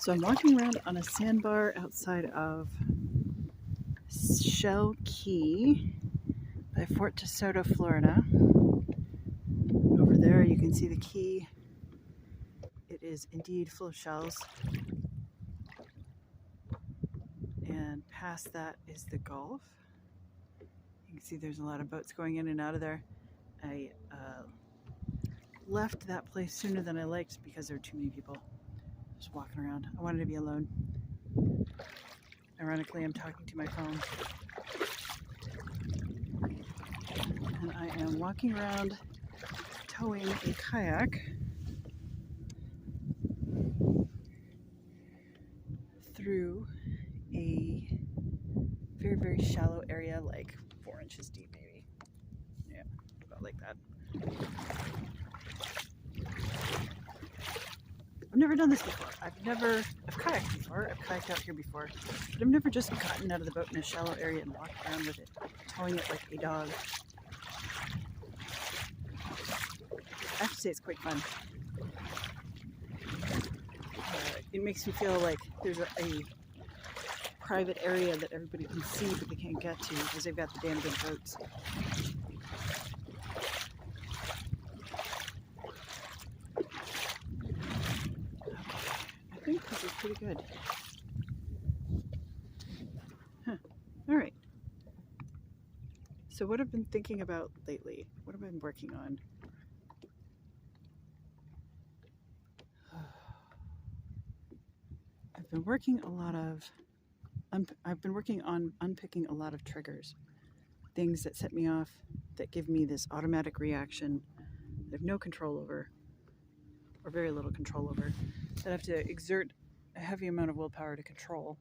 So I'm walking around on a sandbar outside of Shell Key by Fort DeSoto, Florida. Over there you can see the key. It is indeed full of shells. And past that is the Gulf. You can see there's a lot of boats going in and out of there. I left that place sooner than I liked because there were too many people just walking around. I wanted to be alone. Ironically, I'm talking to my phone. And I am walking around towing a kayak through a very, very shallow area, like 4 inches deep maybe. Yeah, about like that. I've never done this before. I've kayaked before. I've kayaked out here before. But I've never just gotten out of the boat in a shallow area and walked around with it, towing it like a dog. I have to say it's quite fun. It makes me feel like there's a private area that everybody can see but they can't get to because they've got the damn big boats. I think this is pretty good. Huh. All right. So what I've been thinking about lately, what have I been working on? I've been working on unpicking a lot of triggers, things that set me off, that give me this automatic reaction that I have no control over, or very little control over, that I have to exert a heavy amount of willpower to control.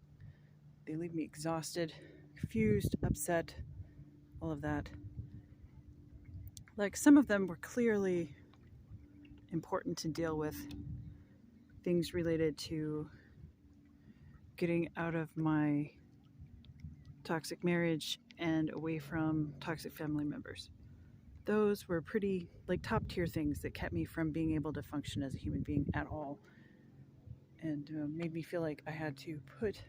They leave me exhausted, confused, upset, all of that. Like, some of them were clearly important to deal with, things related to getting out of my toxic marriage and away from toxic family members. Those were pretty, like, top tier things that kept me from being able to function as a human being at all, and made me feel like I had to put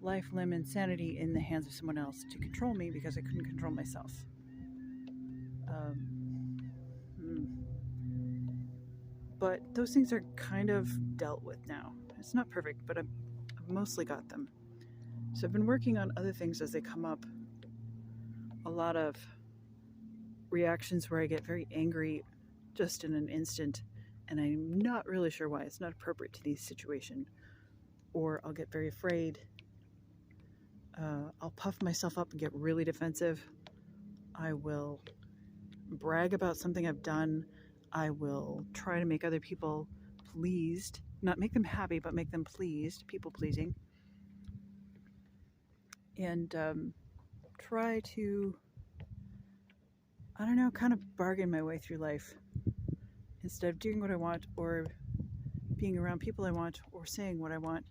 life, limb, and sanity in the hands of someone else to control me because I couldn't control myself. But those things are kind of dealt with now. It's not perfect, but I've mostly got them. So I've been working on other things as they come up. A lot of reactions where I get very angry just in an instant, and I'm not really sure why. It's not appropriate to these situations. Or I'll get very afraid. I'll puff myself up and get really defensive. I will brag about something I've done. I will try to make other people pleased. Not make them happy, but make them pleased. People pleasing. And try to, I don't know, kind of bargain my way through life. Instead of doing what I want or being around people I want or saying what I want,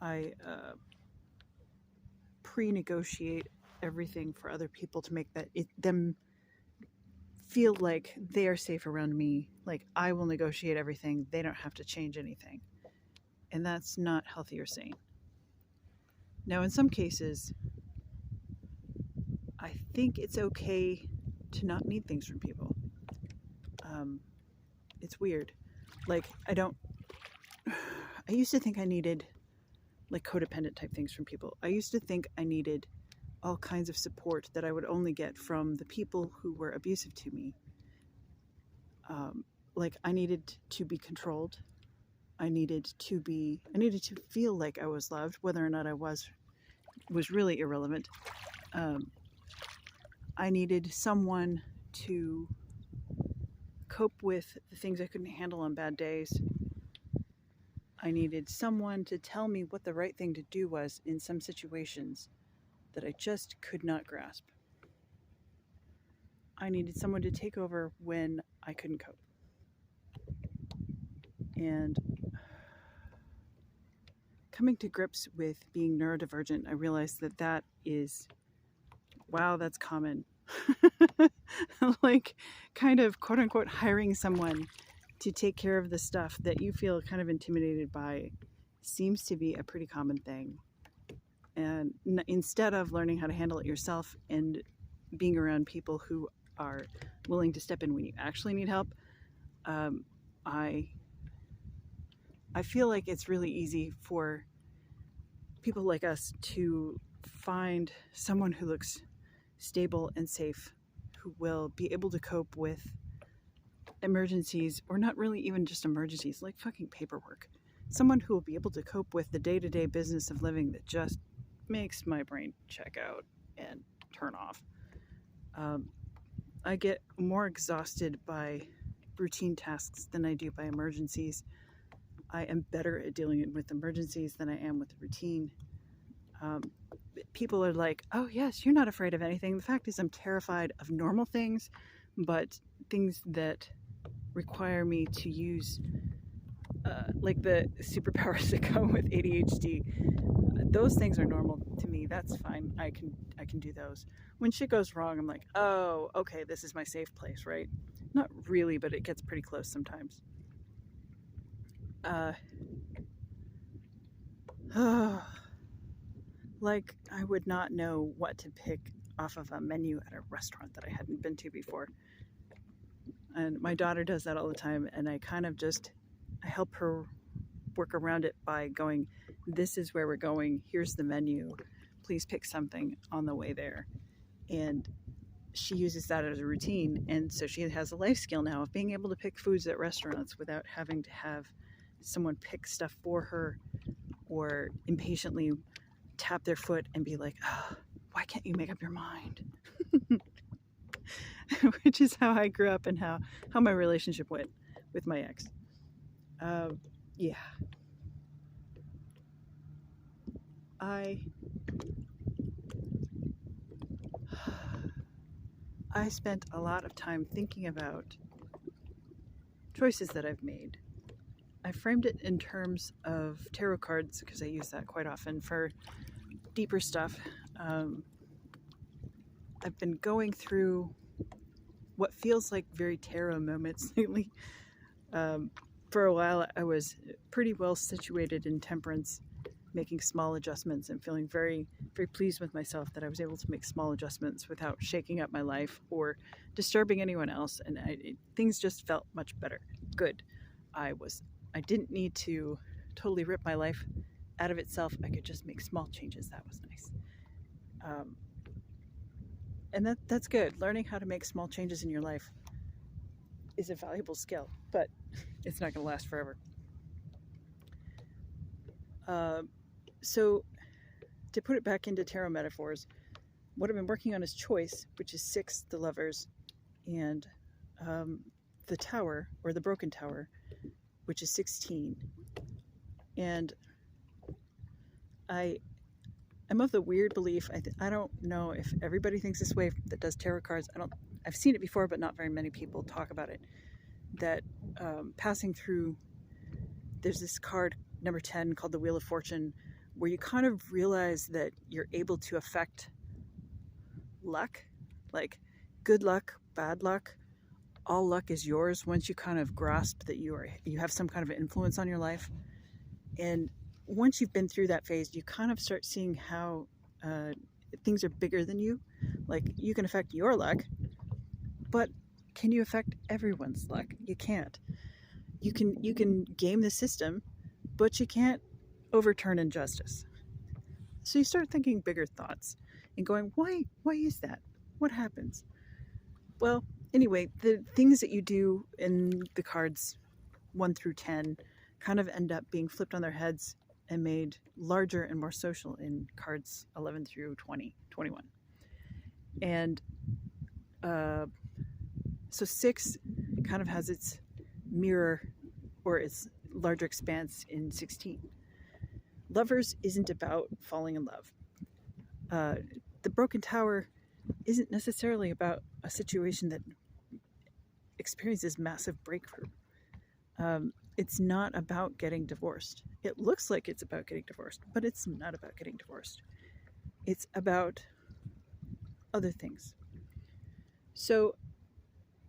I pre-negotiate everything for other people to make them feel like they are safe around me. Like, I will negotiate everything. They don't have to change anything. And that's not healthy or sane. Now, in some cases, I think it's okay to not need things from people. It's weird. Like, I used to think I needed, like, codependent type things from people. I used to think I needed all kinds of support that I would only get from the people who were abusive to me. Like, I needed to be controlled. I needed to feel like I was loved. Whether or not I was really irrelevant. I needed someone to cope with the things I couldn't handle on bad days. I needed someone to tell me what the right thing to do was in some situations that I just could not grasp. I needed someone to take over when I couldn't cope. And coming to grips with being neurodivergent, I realized that is, wow, that's common. Like, kind of, quote unquote, hiring someone to take care of the stuff that you feel kind of intimidated by seems to be a pretty common thing. And instead of learning how to handle it yourself and being around people who are willing to step in when you actually need help, I feel like it's really easy for people like us to find someone who looks stable and safe, who will be able to cope with emergencies, or not really even just emergencies, like fucking paperwork. Someone who will be able to cope with the day-to-day business of living that just makes my brain check out and turn off. I get more exhausted by routine tasks than I do by emergencies. I am better at dealing with emergencies than I am with routine. People are like, oh yes, you're not afraid of anything. The fact is I'm terrified of normal things, but things that require me to use like the superpowers that come with ADHD, those things are normal to me. That's fine. I can do those. When shit goes wrong, I'm like, oh, okay, this is my safe place, right? Not really, but it gets pretty close sometimes. Like, I would not know what to pick off of a menu at a restaurant that I hadn't been to before. And my daughter does that all the time, and I kind of just, I help her work around it by going, this is where we're going, here's the menu, please pick something on the way there. And she uses that as a routine, and so she has a life skill now of being able to pick foods at restaurants without having to have someone pick stuff for her or impatiently tap their foot and be like, oh, why can't you make up your mind? Which is how I grew up and how my relationship went with my ex. Yeah. I spent a lot of time thinking about choices that I've made. I framed it in terms of tarot cards because I use that quite often for deeper stuff. I've been going through what feels like very tarot moments lately. For a while, I was pretty well situated in temperance, making small adjustments and feeling very, very pleased with myself that I was able to make small adjustments without shaking up my life or disturbing anyone else. And things just felt much better. Good. I didn't need to totally rip my life out of itself. I could just make small changes. That was nice. And that's good. Learning how to make small changes in your life is a valuable skill, but it's not going to last forever. So to put it back into tarot metaphors, what I've been working on is choice, which is 6, the Lovers, and the Tower, or the Broken Tower, which is 16. And I'm of the weird belief, I don't know if everybody thinks this way that does tarot cards. I've seen it before, but not very many people talk about it, that passing through, there's this card, number 10, called the Wheel of Fortune, where you kind of realize that you're able to affect luck, like good luck, bad luck. All luck is yours once you kind of grasp that you have some kind of influence on your life. And once you've been through that phase, you kind of start seeing how things are bigger than you. Like, you can affect your luck, but can you affect everyone's luck? You can't. You can game the system, but you can't overturn injustice. So you start thinking bigger thoughts and going, why is that? What happens? Well, anyway, the things that you do in the cards 1 through 10 kind of end up being flipped on their heads and made larger and more social in cards 11 through 21. And so 6 kind of has its mirror or its larger expanse in 16. Lovers isn't about falling in love. The Broken Tower isn't necessarily about a situation that experiences massive breakthrough. It's not about getting divorced. It looks like it's about getting divorced, but it's not about getting divorced. It's about other things. So,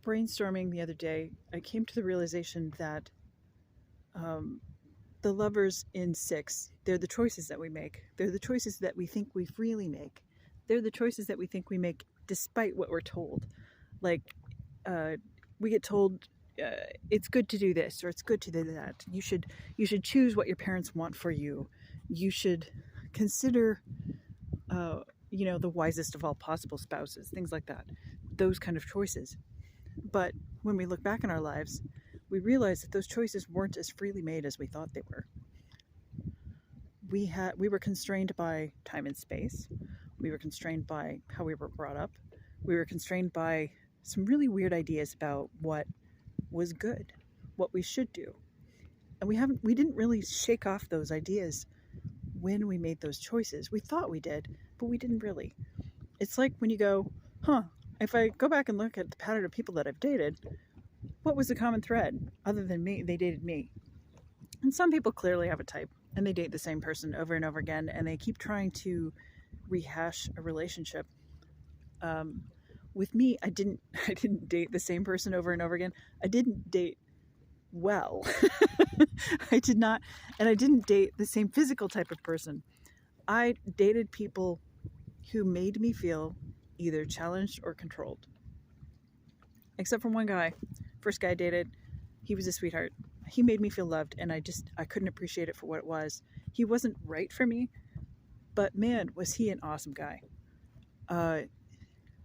brainstorming the other day, I came to the realization that the lovers in 6, they're the choices that we make. They're the choices that we think we freely make. They're the choices that we think we make despite what we're told. Like, we get told it's good to do this or it's good to do that. You should choose what your parents want for you. You should consider, the wisest of all possible spouses, things like that. Those kind of choices. But when we look back in our lives, we realize that those choices weren't as freely made as we thought they were. We were constrained by time and space. We were constrained by how we were brought up. We were constrained by some really weird ideas about what was good, what we should do. And we didn't really shake off those ideas when we made those choices. We thought we did, but we didn't really. It's like when you go, if I go back and look at the pattern of people that I've dated, what was the common thread? Other than me, they dated me. And some people clearly have a type, and they date the same person over and over again, and they keep trying to rehash a relationship. With me, I didn't date the same person over and over again. I didn't date well. I did not, and I didn't date the same physical type of person. I dated people who made me feel either challenged or controlled. Except for one guy. First guy I dated, he was a sweetheart. He made me feel loved, and I couldn't appreciate it for what it was. He wasn't right for me, but man, was he an awesome guy.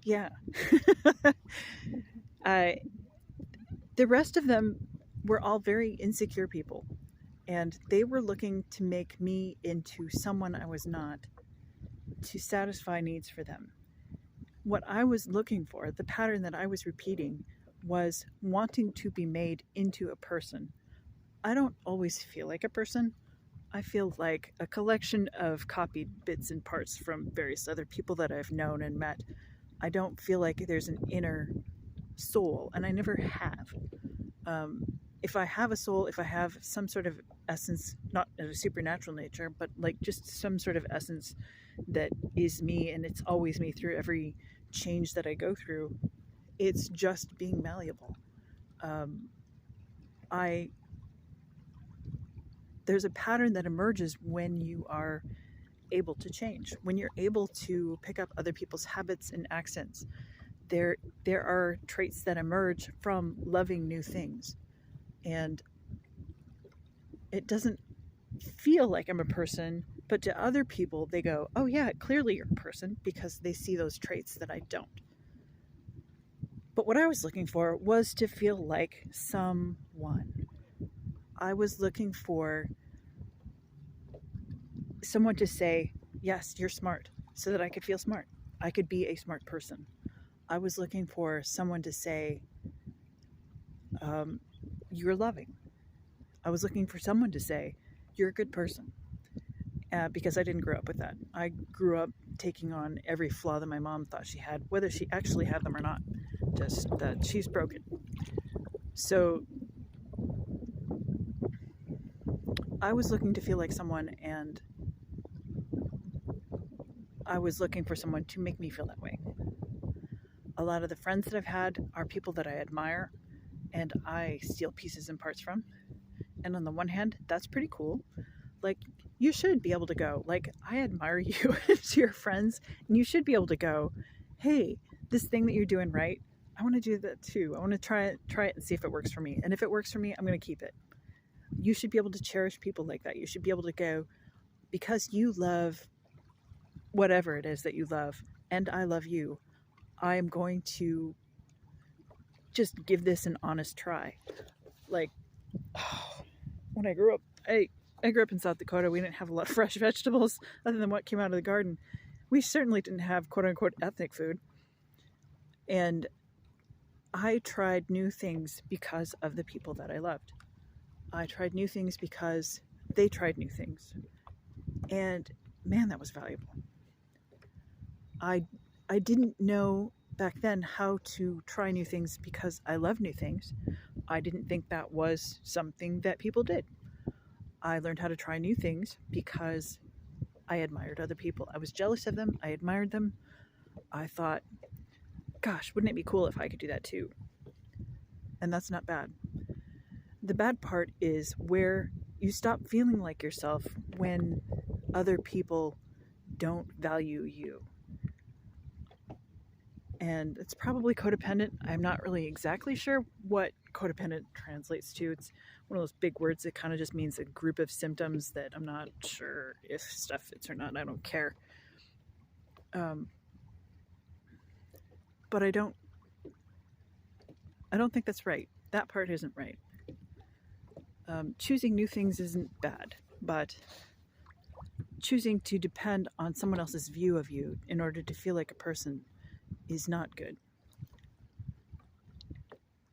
Yeah. The rest of them were all very insecure people, and they were looking to make me into someone I was not, to satisfy needs for them. What I was looking for, the pattern that I was repeating, was wanting to be made into a person. I don't always feel like a person. I feel like a collection of copied bits and parts from various other people that I've known and met. I don't feel like there's an inner soul, and I never have. If I have a soul, if I have some sort of essence, not of a supernatural nature, but like just some sort of essence that is me, and it's always me through every change that I go through, it's just being malleable. There's a pattern that emerges when you are able to change, when you're able to pick up other people's habits and accents. There are traits that emerge from loving new things, and it doesn't feel like I'm a person, but to other people they go, oh yeah, clearly you're a person, because they see those traits that I don't. But what I was looking for was to feel like someone. I was looking for someone to say, yes, you're smart, so that I could feel smart. I could be a smart person. I was looking for someone to say, you're loving. I was looking for someone to say, you're a good person. Because I didn't grow up with that. I grew up taking on every flaw that my mom thought she had, whether she actually had them or not. Just that she's broken. So I was looking to feel like someone, and I was looking for someone to make me feel that way. A lot of the friends that I've had are people that I admire and I steal pieces and parts from. And on the one hand, that's pretty cool. Like, you should be able to go, like, I admire you to your friends, and you should be able to go, hey, this thing that you're doing right, I want to do that too. I want to try it and see if it works for me. And if it works for me, I'm going to keep it. You should be able to cherish people like that. You should be able to go, because you love whatever it is that you love, and I love you, I am going to just give this an honest try. Like, when I grew up, I grew up in South Dakota. We didn't have a lot of fresh vegetables other than what came out of the garden. We certainly didn't have quote-unquote ethnic food. And I tried new things because of the people that I loved. I tried new things because they tried new things. And man, that was valuable. I didn't know back then how to try new things because I love new things. I didn't think that was something that people did. I learned how to try new things because I admired other people. I was jealous of them. I admired them. I thought, gosh, wouldn't it be cool if I could do that too? And that's not bad. The bad part is where You stop feeling like yourself when other people don't value you. And it's probably codependent. I'm not really exactly sure what codependent translates to. It's one of those big words that kind of just means a group of symptoms that I'm not sure if stuff fits or not. I don't care. But I don't think that's right. That part isn't right. Choosing new things isn't bad, but choosing to depend on someone else's view of you in order to feel like a person is not good.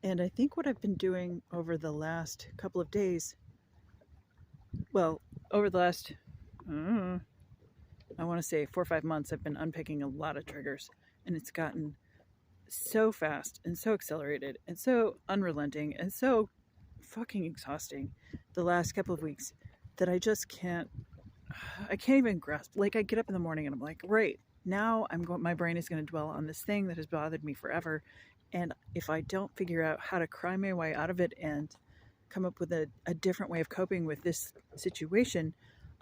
And I think what I've been doing over the last couple of days, well, over the last, I want to say 4 or 5 months, I've been unpicking a lot of triggers, and it's gotten so fast and so accelerated and so unrelenting and so fucking exhausting the last couple of weeks that I just can't even grasp. Like, I get up in the morning and I'm like, right, now my brain is going to dwell on this thing that has bothered me forever. And if I don't figure out how to cry my way out of it and come up with a different way of coping with this situation,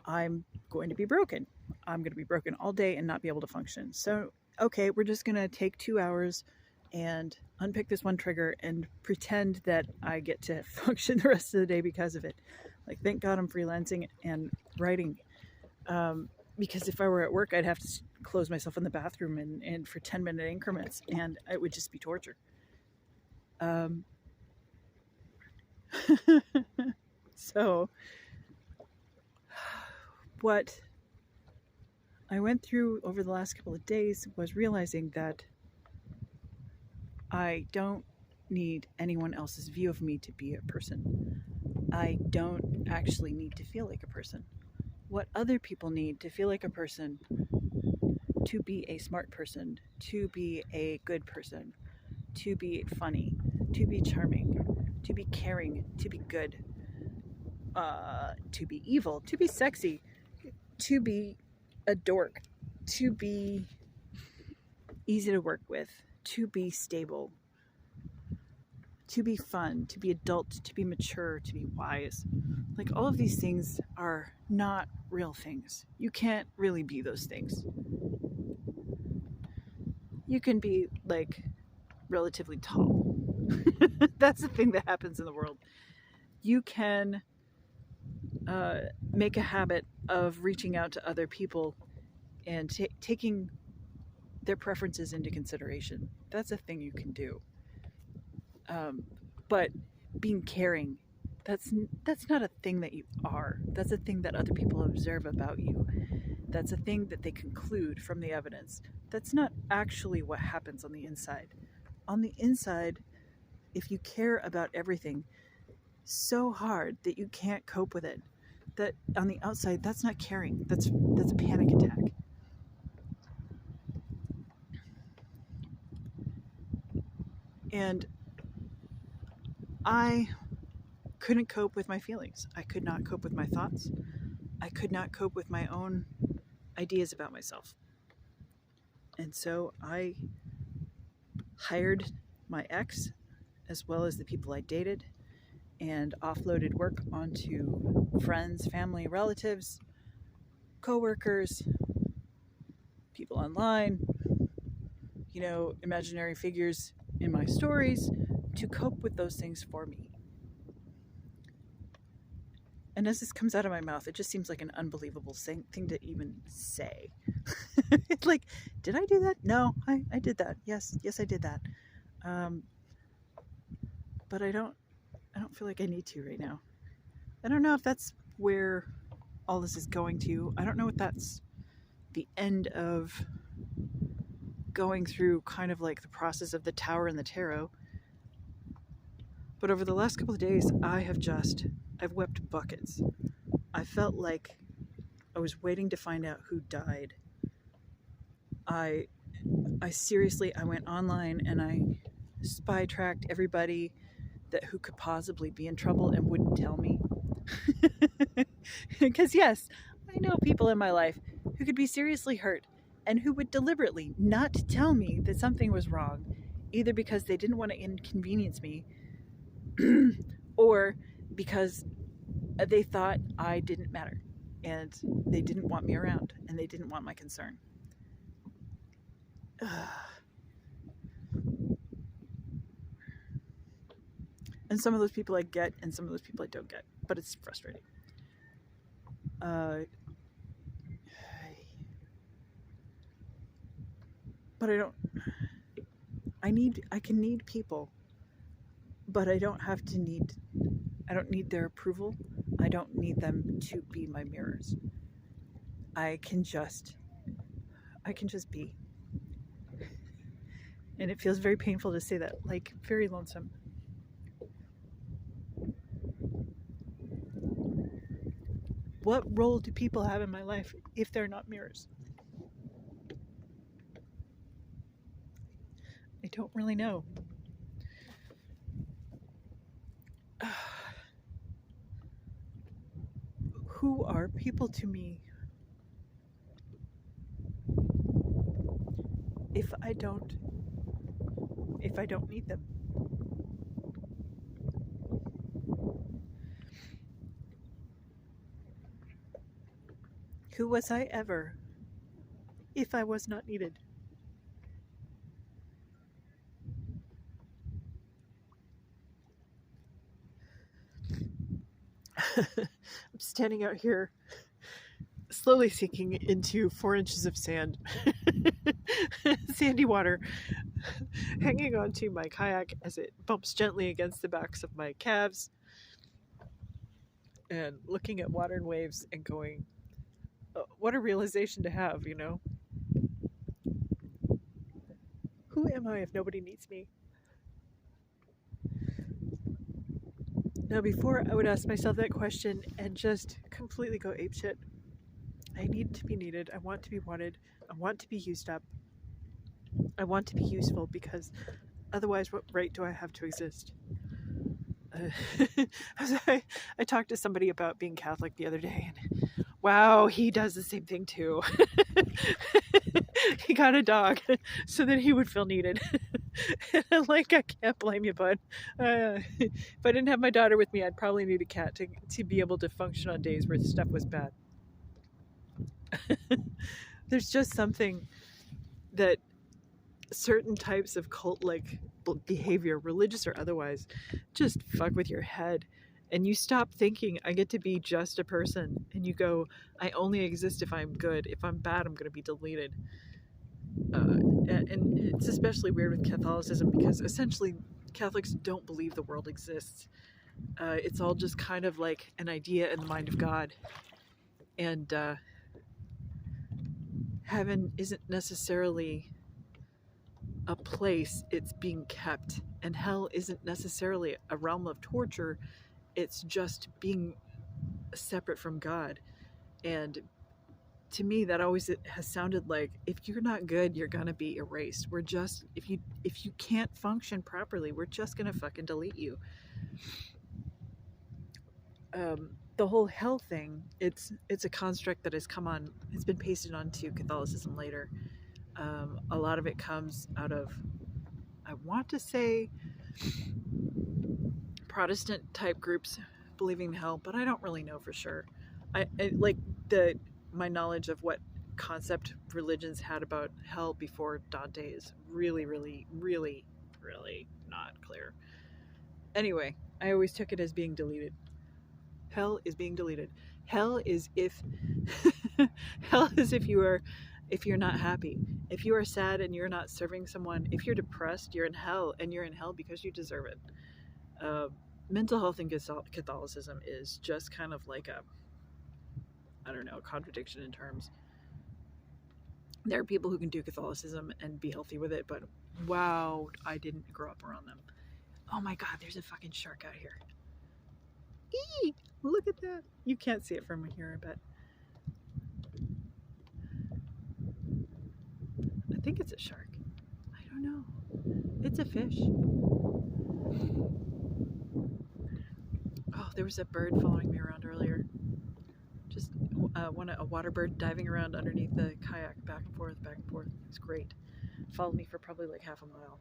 I'm going to be broken. I'm going to be broken all day and not be able to function. So, okay, we're just going to take 2 hours and unpick this one trigger and pretend that I get to function the rest of the day because of it. Like, thank God I'm freelancing and writing. Because if I were at work, I'd have to close myself in the bathroom and for 10-minute increments, and it would just be torture. So what I went through over the last couple of days was realizing that I don't need anyone else's view of me to be a person. I don't actually need to feel like a person. What other people need to feel like a person, to be a smart person, to be a good person, to be funny, to be charming, to be caring, to be good, to be evil, to be sexy, to be a dork, to be easy to work with, to be stable, to be fun, to be adult, to be mature, to be wise. Like, all of these things are not real things. You can't really be those things. You can be, like, relatively tall. That's the thing that happens in the world. You can make a habit of reaching out to other people and taking their preferences into consideration. That's a thing you can do. But being caring, that's not a thing that you are. That's a thing that other people observe about you. That's a thing that they conclude from the evidence. That's not actually what happens on the inside. On the inside, if you care about everything so hard that you can't cope with it, that on the outside, that's not caring. That's a panic attack. And I couldn't cope with my feelings. I could not cope with my thoughts. I could not cope with my own ideas about myself. And so I hired my ex, as well as the people I dated, and offloaded work onto friends, family, relatives, coworkers, people online, imaginary figures in my stories, to cope with those things for me. And as this comes out of my mouth, it just seems like an unbelievable thing to even say. It's like, did I do that? No, I did that. Yes, I did that. But I don't feel like I need to right now. I don't know if that's where all this is going to. I don't know if that's the end of going through kind of like the process of the Tower and the Tarot. But over the last couple of days, I've wept buckets. I felt like I was waiting to find out who died. I seriously, I went online and I spy tracked everybody who could possibly be in trouble and wouldn't tell me. Because yes, I know people in my life who could be seriously hurt and who would deliberately not tell me that something was wrong, either because they didn't want to inconvenience me or because they thought I didn't matter, and they didn't want me around, and they didn't want my concern. And some of those people I get, and some of those people I don't get, but it's frustrating. But I can need people, but I don't need their approval. I don't need them to be my mirrors. I can just be. And it feels very painful to say that, like very lonesome. What role do people have in my life if they're not mirrors? I don't really know. Who are people to me if I don't need them? Who was I ever if I was not needed? I'm standing out here slowly sinking into 4 inches of sand, sandy water, hanging onto my kayak as it bumps gently against the backs of my calves, and looking at water and waves and going, oh, what a realization to have, you know? Who am I if nobody needs me? Now, before I would ask myself that question and just completely go apeshit. I need to be needed. I want to be wanted. I want to be used up. I want to be useful, because otherwise, what right do I have to exist? I talked to somebody about being Catholic the other day, and wow, he does the same thing too. He got a dog so that he would feel needed. And like, I can't blame you, bud. If I didn't have my daughter with me, I'd probably need a cat to be able to function on days where stuff was bad. There's just something that certain types of cult-like behavior, religious or otherwise, just fuck with your head, and you stop thinking I get to be just a person, and you go, I only exist if I'm good. If I'm bad, I'm going to be deleted. And it's especially weird with Catholicism, because essentially Catholics don't believe the world exists. It's all just kind of like an idea in the mind of God, and heaven isn't necessarily a place, it's being kept, and hell isn't necessarily a realm of torture, it's just being separate from God. And to me, that always has sounded like, if you're not good, you're gonna be erased. We're just, if you can't function properly, we're just gonna fucking delete you. The whole hell thing, it's a construct that has come on, it's been pasted onto Catholicism later. A lot of it comes out of, I want to say, Protestant type groups believing in hell, but I don't really know for sure. I like my knowledge of what concept religions had about hell before Dante is really, really, really, really not clear. Anyway, I always took it as being deleted. Hell is being deleted. Hell is if hell is if you're not happy. If you are sad and you're not serving someone, if you're depressed, you're in hell, and you're in hell because you deserve it. Mental health in Catholicism is just kind of like a contradiction in terms. There are people who can do Catholicism and be healthy with it, but wow, I didn't grow up around them. Oh my God, there's a fucking shark out here. Eee! Look at that. You can't see it from here, I bet. I think it's a shark. I don't know. It's a fish. Oh, there was a bird following me around earlier. Just a water bird diving around underneath the kayak, back and forth, back and forth. It's great. Followed me for probably like half a mile.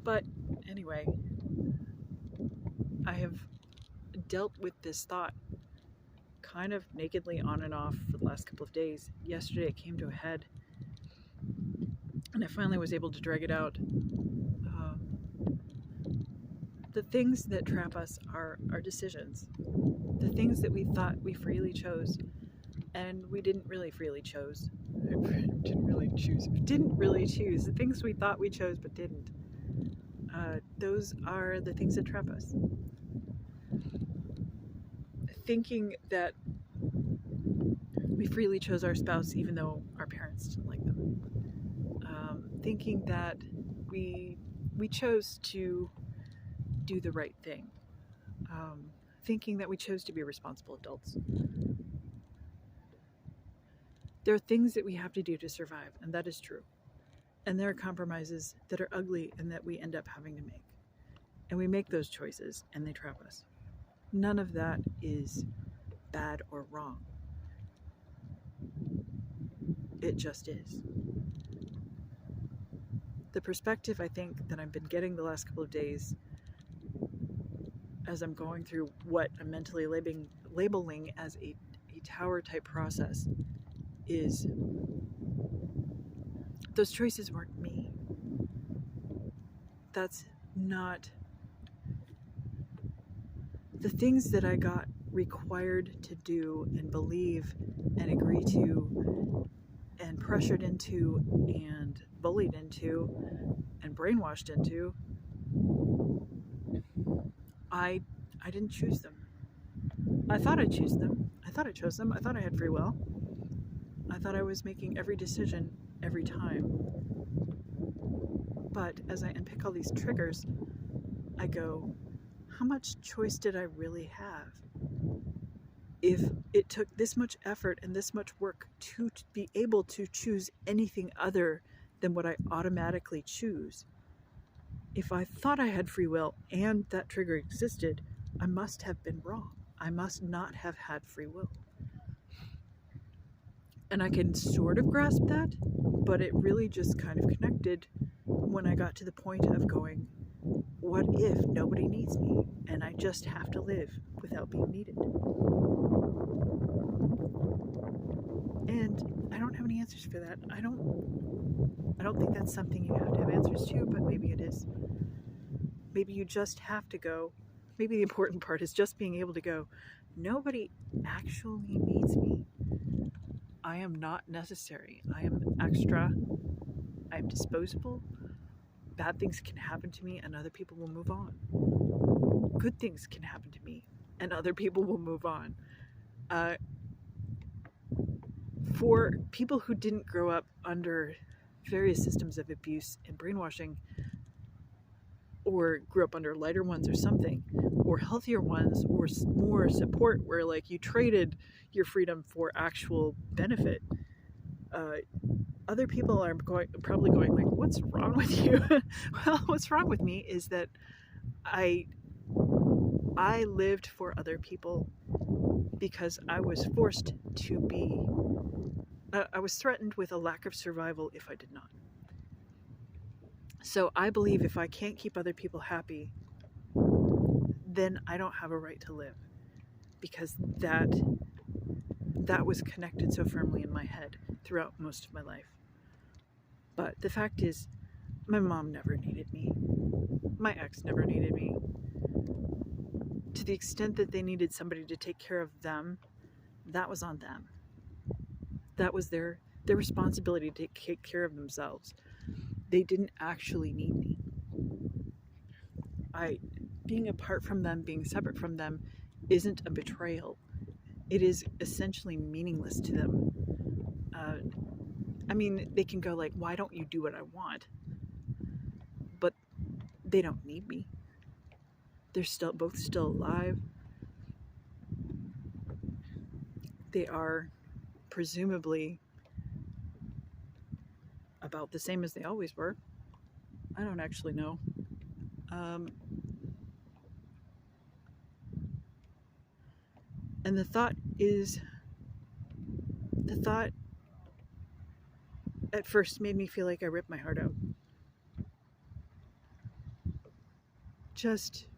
But anyway, dealt with this thought kind of nakedly on and off for the last couple of days. Yesterday it came to a head, and I finally was able to drag it out. The things that trap us are our decisions. The things that we thought we freely chose, and we didn't really freely choose. Didn't really choose. The things we thought we chose but didn't. Those are the things that trap us. Thinking that we freely chose our spouse even though our parents didn't like them. Thinking that we chose to do the right thing. Thinking that we chose to be responsible adults. There are things that we have to do to survive, and that is true. And there are compromises that are ugly and that we end up having to make. And we make those choices, and they trap us. None of that is bad or wrong. It just is. The perspective, I think, that I've been getting the last couple of days as I'm going through what I'm mentally labeling as a tower type process is those choices weren't me. That's not the things that I got required to do and believe and agree to and pressured into and bullied into and brainwashed into. I didn't choose them. I thought I chose them. I thought I chose them. I thought I had free will. I thought I was making every decision every time. But as I unpick all these triggers, I go, how much choice did I really have? If it took this much effort and this much work to be able to choose anything other than what I automatically choose, if I thought I had free will and that trigger existed, I must have been wrong. I must not have had free will. And I can sort of grasp that, but it really just kind of connected when I got to the point of going, what if nobody needs me and I just have to live without being needed? And I don't have any answers for that. I don't think that's something you have to have answers to, but maybe it is. Maybe you just have to go. Maybe the important part is just being able to go, nobody actually needs me. I am not necessary. I am extra. I am disposable. Bad things can happen to me and other people will move on. Good things can happen to me and other people will move on. For people who didn't grow up under various systems of abuse and brainwashing, or grew up under lighter ones or something, or healthier ones, or more support where like you traded your freedom for actual benefit, other people are probably going like, what's wrong with you? Well, what's wrong with me is that I lived for other people because I was forced to be, I was threatened with a lack of survival if I did not. So I believe if I can't keep other people happy, then I don't have a right to live, because that was connected so firmly in my head throughout most of my life. But the fact is, my mom never needed me. My ex never needed me. To the extent that they needed somebody to take care of them, that was on them. That was their responsibility to take care of themselves. They didn't actually need me. Being apart from them, being separate from them, isn't a betrayal. It is essentially meaningless to them. I mean, they can go like, why don't you do what I want? But they don't need me. They're both still alive. They are presumably about the same as they always were. I don't actually know. And the thought at first made me feel like I ripped my heart out. Just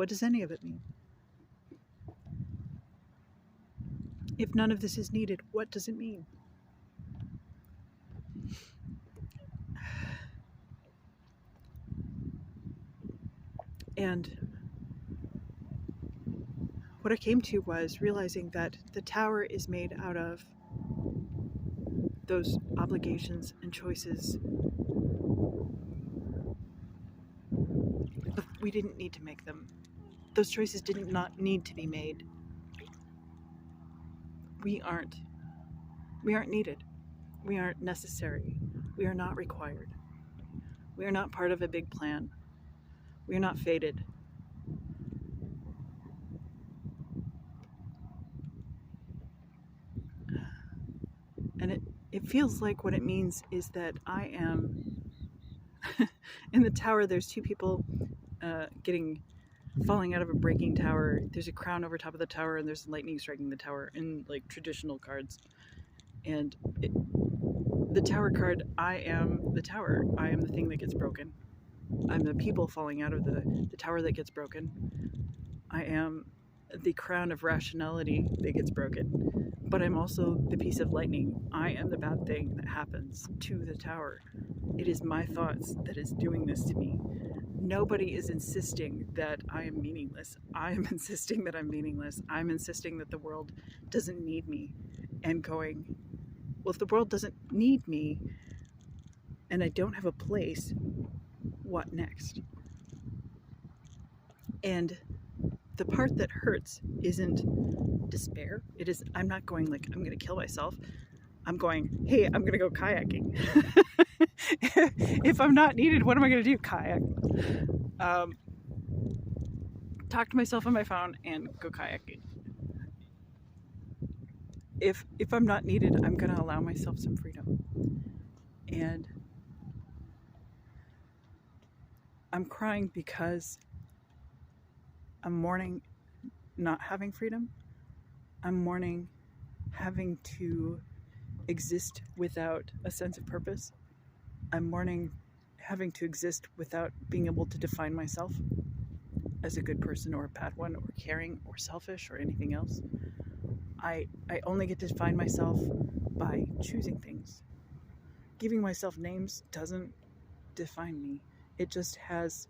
what does any of it mean? If none of this is needed, what does it mean? And what I came to was realizing that the tower is made out of those obligations and choices. But we didn't need to make them. Those choices did not need to be made. We aren't needed. We aren't necessary. We are not required. We are not part of a big plan. We are not fated. And it feels like what it means is that I am in the tower. There's two people falling out of a breaking tower. There's a crown over top of the tower, and there's lightning striking the tower in like traditional cards. And the tower card, I am the tower. I am the thing that gets broken. I'm the people falling out of the tower that gets broken. I am the crown of rationality that gets broken. But I'm also the piece of lightning. I am the bad thing that happens to the tower. It is my thoughts that is doing this to me. Nobody is insisting that I am meaningless. I am insisting that I'm meaningless. I'm insisting that the world doesn't need me. And going, well, if the world doesn't need me and I don't have a place, what next? And the part that hurts isn't despair. It is, I'm not going like, I'm going to kill myself. I'm going, hey, I'm going to go kayaking. If I'm not needed, what am I going to do? Kayak. Talk to myself on my phone and go kayaking. If I'm not needed, I'm going to allow myself some freedom. And I'm crying because I'm mourning not having freedom. I'm mourning having to exist without a sense of purpose. I'm mourning having to exist without being able to define myself as a good person or a bad one or caring or selfish or anything else. I only get to define myself by choosing things. Giving myself names doesn't define me. It just has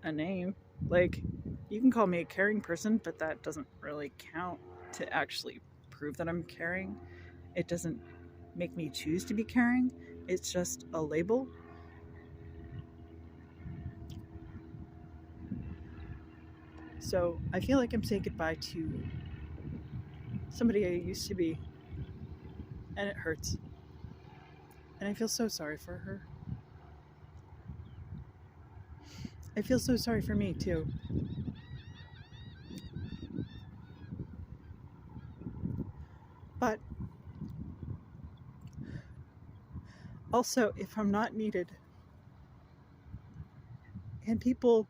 a name. Like, you can call me a caring person, but that doesn't really count to actually prove that I'm caring. It doesn't make me choose to be caring. It's just a label. So I feel like I'm saying goodbye to somebody I used to be, and it hurts. And I feel so sorry for her. I feel so sorry for me too. But also, if I'm not needed, and people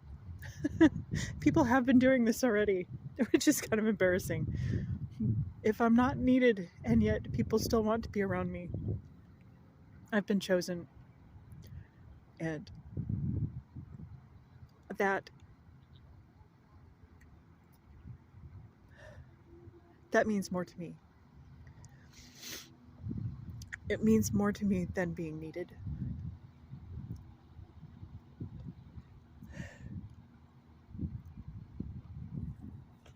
have been doing this already, which is kind of embarrassing. If I'm not needed and yet people still want to be around me, I've been chosen. And that means more to me. It means more to me than being needed.